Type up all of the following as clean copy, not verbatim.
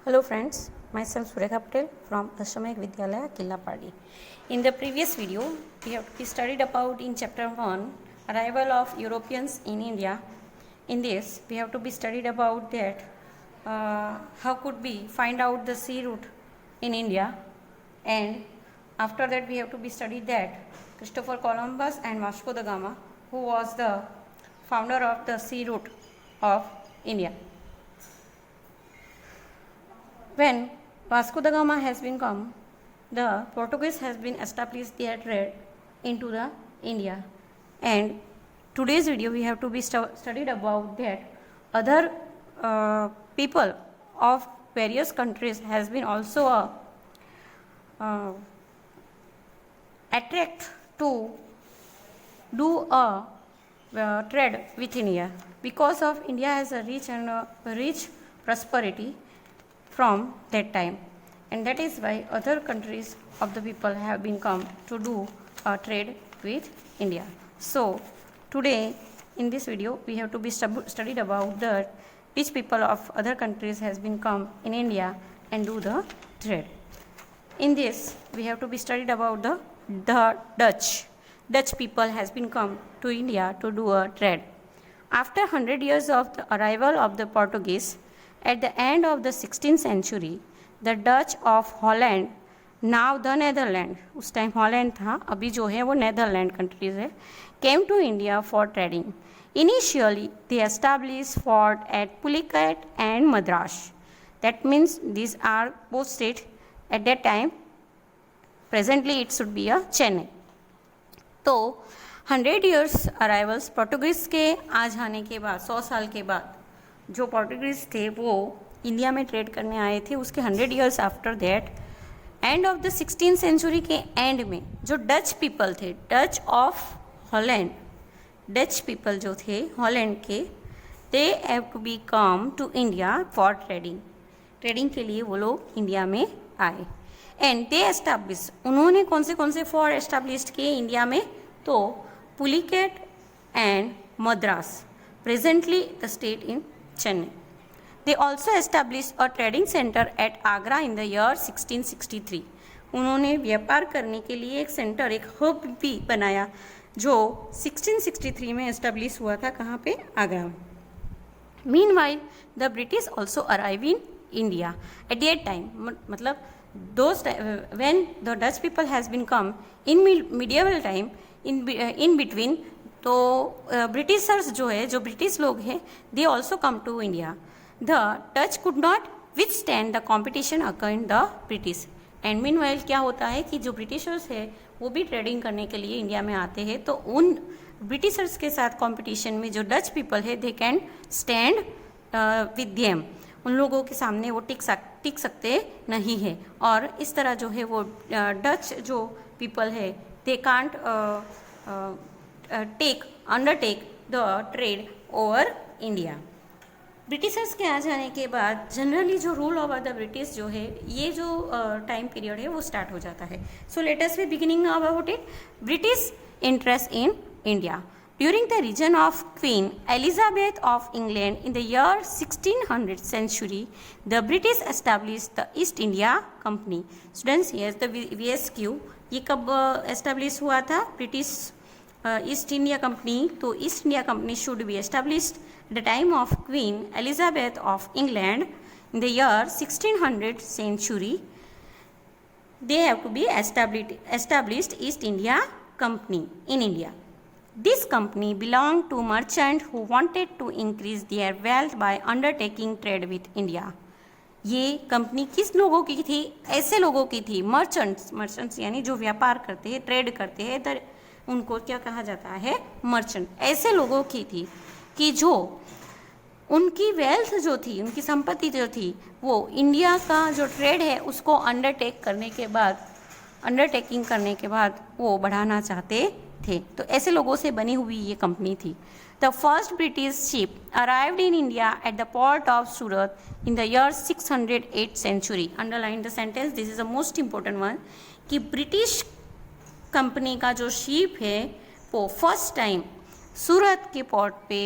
Hello friends, myself Surekha Patel from Ashramayik Vidyalaya, Killapadi. In the previous video, we studied about in chapter 1, arrival of Europeans in India. In this, we have to be studied about that how could we find out the sea route in India, and after that we have to be studied that Christopher Columbus and Vasco da Gama, who was the founder of the sea route of India. When Vasco da Gama has been come, the Portuguese has been established their trade into the India, and today's video we have to be studied about that other people of various countries has been also attract to do a trade with India because of India has a rich prosperity from that time, and that is why other countries of the people have been come to do a trade with India. So today in this video we have to be studied about the which people of other countries has been come in India and do the trade. In this we have to be studied about the Dutch people has been come to India to do a trade. After 100 years of the arrival of the Portuguese, at the end of the 16th century, the Dutch of Holland, now the Netherlands, उस time Holland था, अभी जो है वो Netherland countries है, came to India for trading. Initially, they established fort at Pulicat and Madras. That means these are both states at that time. Presently, it should be a Chennai. तो 100 years arrivals Portuguese के आ जाने के बाद 100 साल के बाद जो Portuguese थे वो इंडिया में ट्रेड करने आए थे, उसके 100 years after that end of the 16th century के एंड में जो डच पीपल थे, Dutch of Holland, Dutch people जो थे हॉलैंड के, they have to be come to India for trading के लिए वो लोग इंडिया में आए एंड दे एस्टैब्लिश, उन्होंने कौन से फॉर एस्टैब्लिश किए इंडिया में, तो Pulicat and Madras, presently the state in Chennai. They also established a trading center at Agra in the year 1663. उन्होंने व्यापार करने के लिए एक सेंटर, एक हब भी बनाया जो 1663 में एस्टेब्लिश हुआ था, कहाँ पे, आगरा में. Meanwhile, the British also arrived in India at that time. मतलब those when the Dutch people has been come in medieval time in between, तो ब्रिटिशर्स जो है, जो ब्रिटिश लोग हैं, they also come to India. The Dutch could not withstand the competition against the British. And meanwhile क्या होता है कि जो ब्रिटिशर्स है वो भी ट्रेडिंग करने के लिए इंडिया में आते हैं, तो उन ब्रिटिशर्स के साथ कॉम्पिटिशन में जो डच पीपल है they can stand with them, उन लोगों के सामने वो टिक सकते नहीं है. और इस तरह जो है वो डच जो पीपल है they can't undertake the trade over India. Britishers के आ जाने के बाद जनरली जो रूल ओवर द ब्रिटिश जो है, ये जो टाइम पीरियड है वो स्टार्ट हो जाता है. So let us be beginning about it. British interest in India during the region of Queen Elizabeth of England in the year 1600 century, the British establish the East India Company. Students, yes, the VSQ ये कब establish हुआ था, British East India Company. तो East India Company should be established the time of Queen Elizabeth of England in the year 1600 century. They have to B established East India Company in India. This company belonged to merchants who wanted to increase their wealth by undertaking trade with India. ये company किस लोगों की थी, ऐसे लोगों की थी, merchants यानी जो व्यापार करते हैं, ट्रेड करते हैं, उनको क्या कहा जाता है, मर्चेंट. ऐसे लोगों की थी कि जो उनकी वेल्थ जो थी, उनकी संपत्ति जो थी, वो इंडिया का जो ट्रेड है उसको अंडरटेकिंग करने के बाद वो बढ़ाना चाहते थे. तो ऐसे लोगों से बनी हुई ये कंपनी थी. The first British ship arrived in India at the port of Surat in the year 608 century. Underline the sentence, this is the most important one, कि ब्रिटिश कंपनी का जो शिप है वो फर्स्ट टाइम सूरत के पोर्ट पे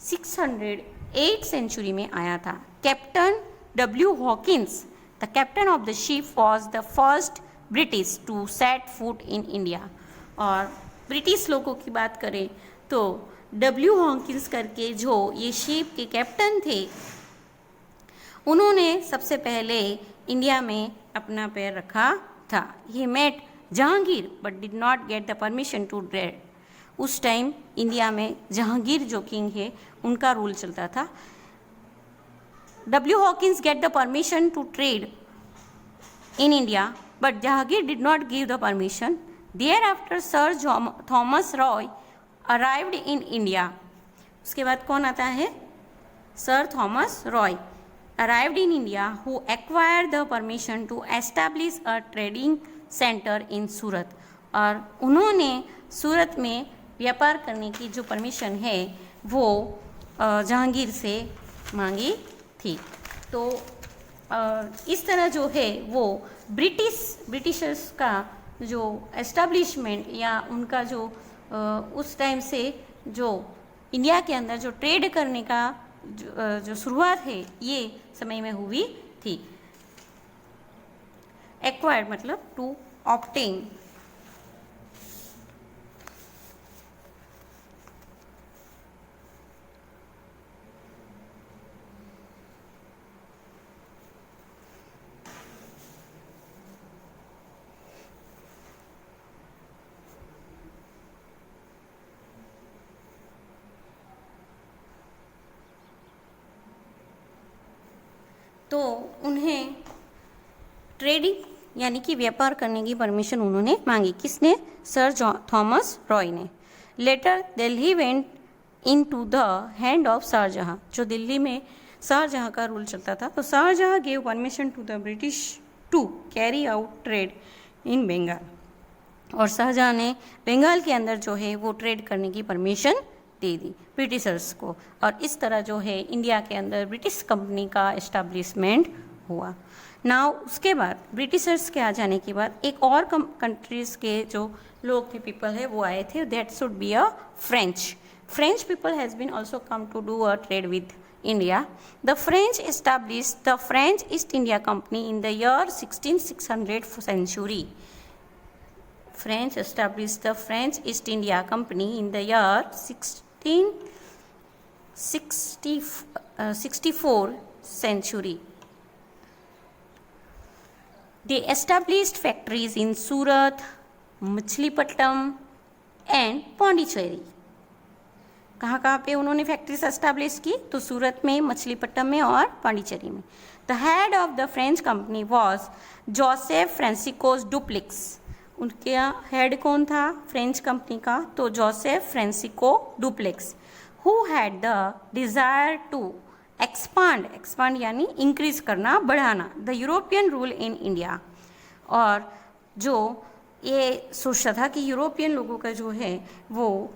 608 century में आया था. Captain W. Hawkins, the captain of the ship, was the first British to set foot in India. और ब्रिटिश लोगों की बात करें तो W. हॉकिंस करके जो ये शिप के कैप्टन थे, उन्होंने सबसे पहले इंडिया में अपना पैर रखा था. He met Jahangir but did not get the permission to trade. उस टाइम इंडिया में जहांगीर जो किंग है उनका रूल चलता था. W. Hawkins get the permission to trade in India, but Jahangir did not give the permission. Thereafter, Sir Thomas Roy arrived in India. उसके बाद कौन आता है? Sir Thomas Roy arrived in India, who acquired the permission to establish a trading center in Surat. और उन्होंने सूरत में व्यापार करने की जो परमिशन है वो जहांगीर से मांगी थी. तो इस तरह जो है वो ब्रिटिशर्स का जो एस्टेब्लिशमेंट या उनका जो उस टाइम से जो इंडिया के अंदर जो ट्रेड करने का जो शुरुआत है ये समय में हुई थी. एक्वायर्ड मतलब टू ऑब्टेन. तो उन्हें ट्रेडिंग यानी कि व्यापार करने की परमिशन उन्होंने मांगी. किसने? सर थॉमस रॉय ने. Letter Delhi went into the hand of Shahjahan. जो दिल्ली में शाहजहां का रूल चलता था, तो Shahjahan gave permission to the British to carry out trade in Bengal. और शाहजहां ने बंगाल के अंदर जो है वो ट्रेड करने की परमिशन दे दी ब्रिटिशर्स को. और इस तरह जो है इंडिया के अंदर ब्रिटिश कंपनी का एस्टेब्लिशमेंट हुआ. नाउ उसके बाद ब्रिटिशर्स के आ जाने के बाद एक और कंट्रीज़ के जो लोग थे, पीपल है, वो आए थे. That should be a French people has been also come to do a trade with India. The French established the French East India Company in the year 1600 century. French established the French East India Company in the year 1664 century. They established factories in Surat, Machilipatnam and Pondicherry. कहाँ कहाँ पे उन्होंने factories establish की? तो सूरत में, मछलीपट्टनम में और पांडिचेरी में. The head of the French company was Joseph Francisco Dupleix. उनके हेड कौन था फ्रेंच कंपनी का? तो Joseph Francisco Dupleix. Who had the desire to expand यानी इंक्रीज करना, बढ़ाना, the European rule in India. और जो ये सोचता था कि यूरोपियन लोगों का जो है वो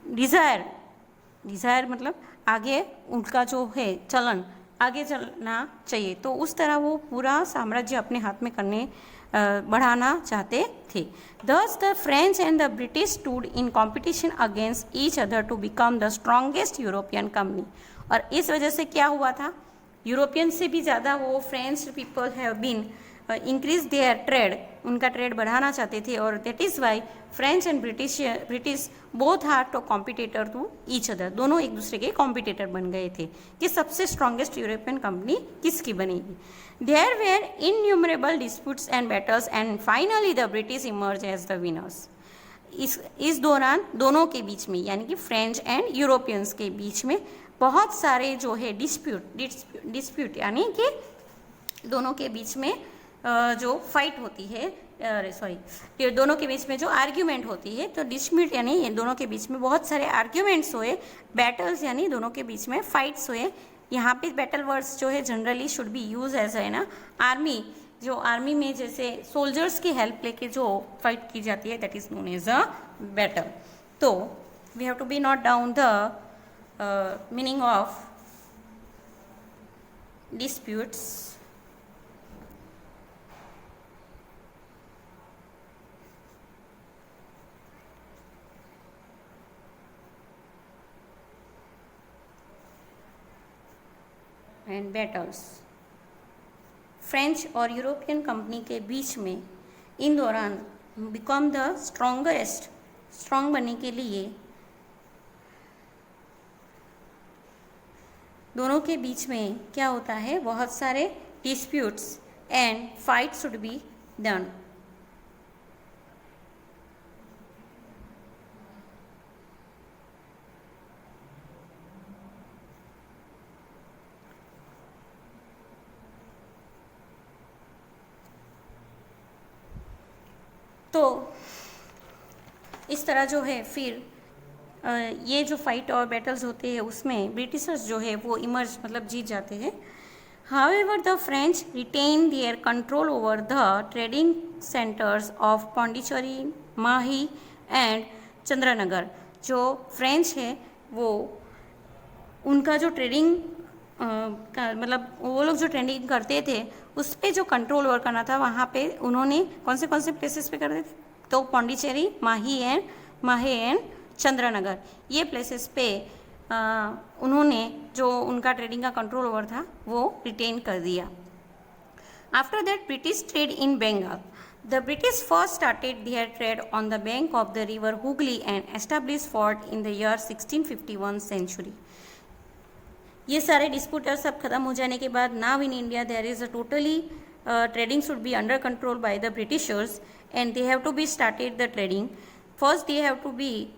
डिज़ायर मतलब आगे उनका जो है चलन आगे चलना चाहिए, तो उस तरह वो पूरा साम्राज्य अपने हाथ में करने बढ़ाना चाहते थे. Thus the French and the British stood in competition against each other to become the strongest European company. और इस वजह से क्या हुआ था? यूरोपियन से भी ज़्यादा वो French people have been increase their trade, उनका ट्रेड बढ़ाना चाहते थे. और that is why French and British both are two competitor to each other. दोनों एक दूसरे के कॉम्पिटिटर बन गए थे कि सबसे स्ट्रॉन्गेस्ट यूरोपियन कंपनी किसकी बनेगी. There were innumerable disputes and battles and finally the British emerge as the winners. इस दौरान दोनों के बीच में यानी कि फ्रेंच एंड यूरोपियंस के बीच में बहुत सारे जो है डिस्प्यूट यानी कि दोनों के बीच में जो फाइट होती है, सॉरी, दोनों के बीच में जो आर्ग्यूमेंट होती है, तो डिस्प्यूट यानी दोनों के बीच में बहुत सारे आर्ग्यूमेंट्स हुए. बैटल्स यानी दोनों के बीच में फाइट्स हुए. यहाँ पे बैटल वर्ड्स जो है generally should be use as है ना आर्मी. जो आर्मी में जैसे सोल्जर्स की हेल्प लेके जो फाइट की जाती है that is known as a battle. तो we have to be note down the meaning of disputes. And battles. French और यूरोपियन कंपनी के बीच में इन दौरान बिकम द स्ट्रॉन्गेस्ट, स्ट्रॉन्ग बनने के लिए दोनों के बीच में क्या होता है, बहुत सारे disputes and fight should be done. तो इस तरह जो है फिर ये जो फाइट और बैटल्स होते हैं उसमें ब्रिटिशर्स जो है वो इमर्ज मतलब जीत जाते हैं। However the French retain their control over the trading centres of Pondicherry, Mahe and Chandernagore. जो फ्रेंच है वो उनका जो ट्रेडिंग मतलब वो लोग जो ट्रेडिंग करते थे उस पर जो कंट्रोल ओवर करना था, वहाँ पे उन्होंने कौन से प्लेसेस पे करते थे, तो पौंडीचेरी, माही एंड चंद्रनगर, ये प्लेसेस पे उन्होंने जो उनका ट्रेडिंग का कंट्रोल ओवर था वो रिटेन कर दिया। After that British trade in Bengal. The British first started their trade on the bank of the river Hooghly and establish fort in the year 1651 century. ये सारे डिस्प्यूटर सब खत्म हो जाने के बाद now in India there is a totally trading should be under control by the Britishers and they have to be started the trading. First they have to be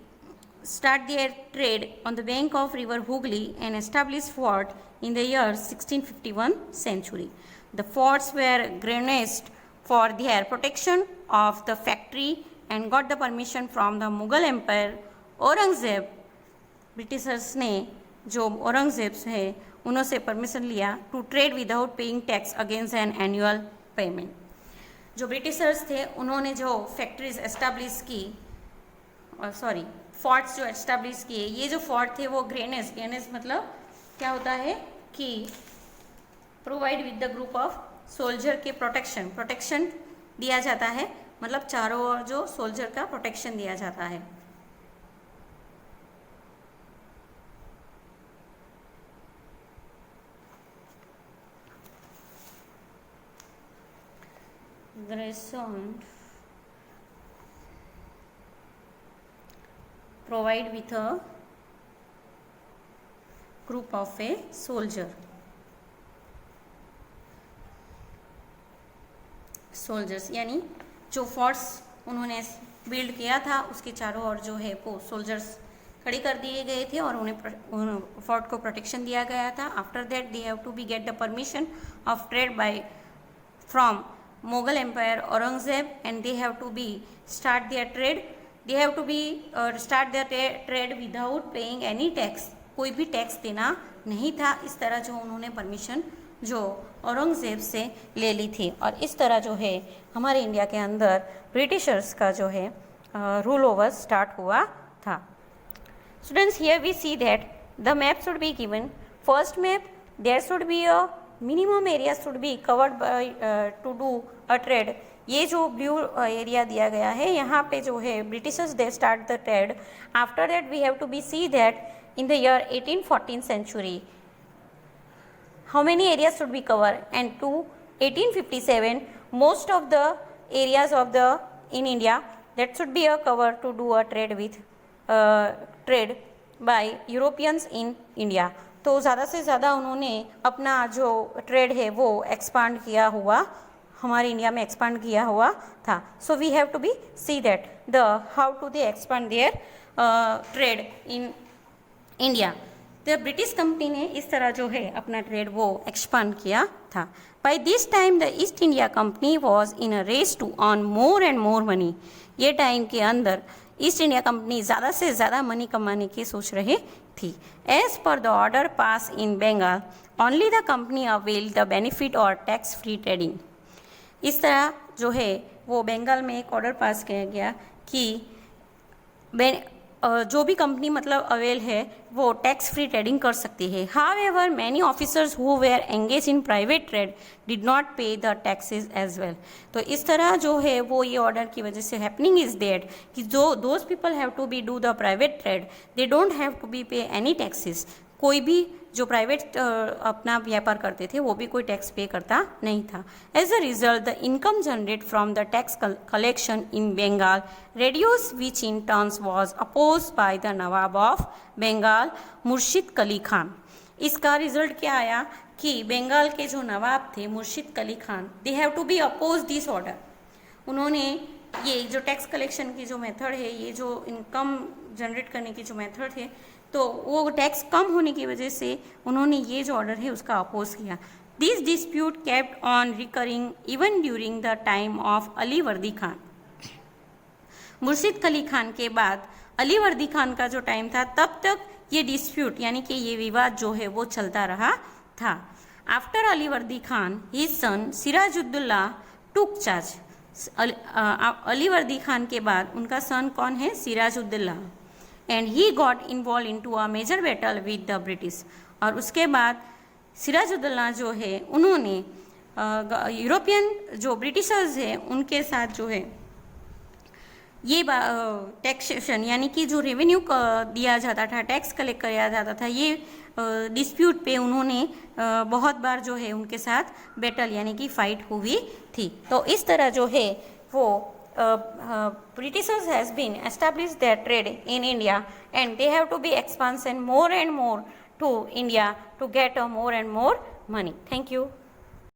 start their trade on the bank of river Hooghly and establish fort in the year 1651 century. The forts were garnished for their protection of the factory and got the permission from the Mughal Empire. Aurangzeb, Britishers ने जो औरंगजेब है उनसे permission लिया to trade without paying tax against an annual payment. जो Britishers थे उन्होंने जो factories establish की, फोर्ट्स जो एस्टैब्लिश किए, ये जो फोर्ट थे वो ग्रेनेस मतलब क्या होता है कि provide with the group of soldier के प्रोटेक्शन दिया जाता है, मतलब चारों ओर जो सोल्जर का प्रोटेक्शन दिया जाता है। Provide with a group of a soldiers, यानी जो फोर्ट्स उन्होंने बिल्ड किया था उसके चारों ओर जो है वो सोल्जर्स खड़े कर दिए गए थे और उन्हें फोर्ट को प्रोटेक्शन दिया गया था। After that they have to be get the permission of trade by from Mughal empire Aurangzeb and they have to be start their trade. They have to be start their trade without paying any tax. कोई भी tax देना नहीं था। इस तरह जो उन्होंने permission जो औरंगजेब से ले ली थी और इस तरह जो है हमारे इंडिया के अंदर ब्रिटिशर्स का जो है रूल ओवर स्टार्ट हुआ था। Students, here we see that the map should be given. First map, there should be a minimum area should be covered by to do a trade. ये जो blue area दिया गया है यहाँ पे जो है Britishers they start the trade. After that we have to be see that in the year 1814 century how many areas should be covered, and to 1857 most of the areas of the in India that should be a cover to do a trade with trade by Europeans in India। तो ज़्यादा से ज़्यादा उन्होंने अपना जो trade है वो expand किया हुआ हमारे इंडिया में एक्सपांड किया हुआ था। So we have to be see that the how to they expand their trade in India. तो ब्रिटिश कंपनी ने इस तरह जो है अपना ट्रेड वो एक्सपांड किया था। By this time the East India company was in a race to earn more and more money. ये टाइम के अंदर ईस्ट इंडिया कंपनी ज़्यादा से ज़्यादा मनी कमाने की सोच रही थी। As per the order pass in Bengal only the company avail the benefit और टैक्स फ्री ट्रेडिंग। इस तरह जो है वो बंगाल में एक ऑर्डर पास किया गया कि जो भी कंपनी मतलब अवेल है वो टैक्स फ्री ट्रेडिंग कर सकती है। However many officers who were engage in private trade did not pay the taxes as well. तो इस तरह जो है वो ये ऑर्डर की वजह से हैपनिंग इज दैट कि जो those people have to be do the private trade they don't have to be pay any taxes. कोई भी जो प्राइवेट अपना व्यापार करते थे वो भी कोई टैक्स पे करता नहीं था. As a result the income generate from the tax collection in Bengal reduce which in turns was oppose by the nawab of Bengal Murshid Quli Khan. इसका रिजल्ट क्या आया कि बंगाल के जो नवाब थे Murshid Quli Khan, they have to be oppose this order. उन्होंने ये जो टैक्स कलेक्शन की जो मेथड है, ये जो इनकम जनरेट करने की जो मेथड है, तो वो टैक्स कम होने की वजह से उन्होंने ये जो ऑर्डर है उसका अपोज किया. This dispute kept on recurring even during the time of Ali Vardi Khan. मुर्शिद कली खान के बाद अली वर्दी खान का जो टाइम था तब तक ये डिस्प्यूट यानी कि ये विवाद जो है वो चलता रहा था. After Ali Vardi Khan his son Sirajuddaula took charge. Ali Vardi Khan के बाद उनका सन कौन है? Sirajuddaula. And he got involve into a major battle with the British. और उसके बाद सिराजुद्दौला जो है उन्होंने यूरोपियन जो ब्रिटिशर्स है उनके साथ जो है ये टैक्सेशन यानी कि जो रेवेन्यू दिया जाता था, टैक्स कलेक्ट किया जाता था, ये डिस्प्यूट पे उन्होंने बहुत बार जो है उनके साथ बैटल यानी कि फाइट हुई थी. तो इस तरह जो है वो Britishers has been established their trade in India and they have to be expansion more and more to India to get more and more money. Thank you.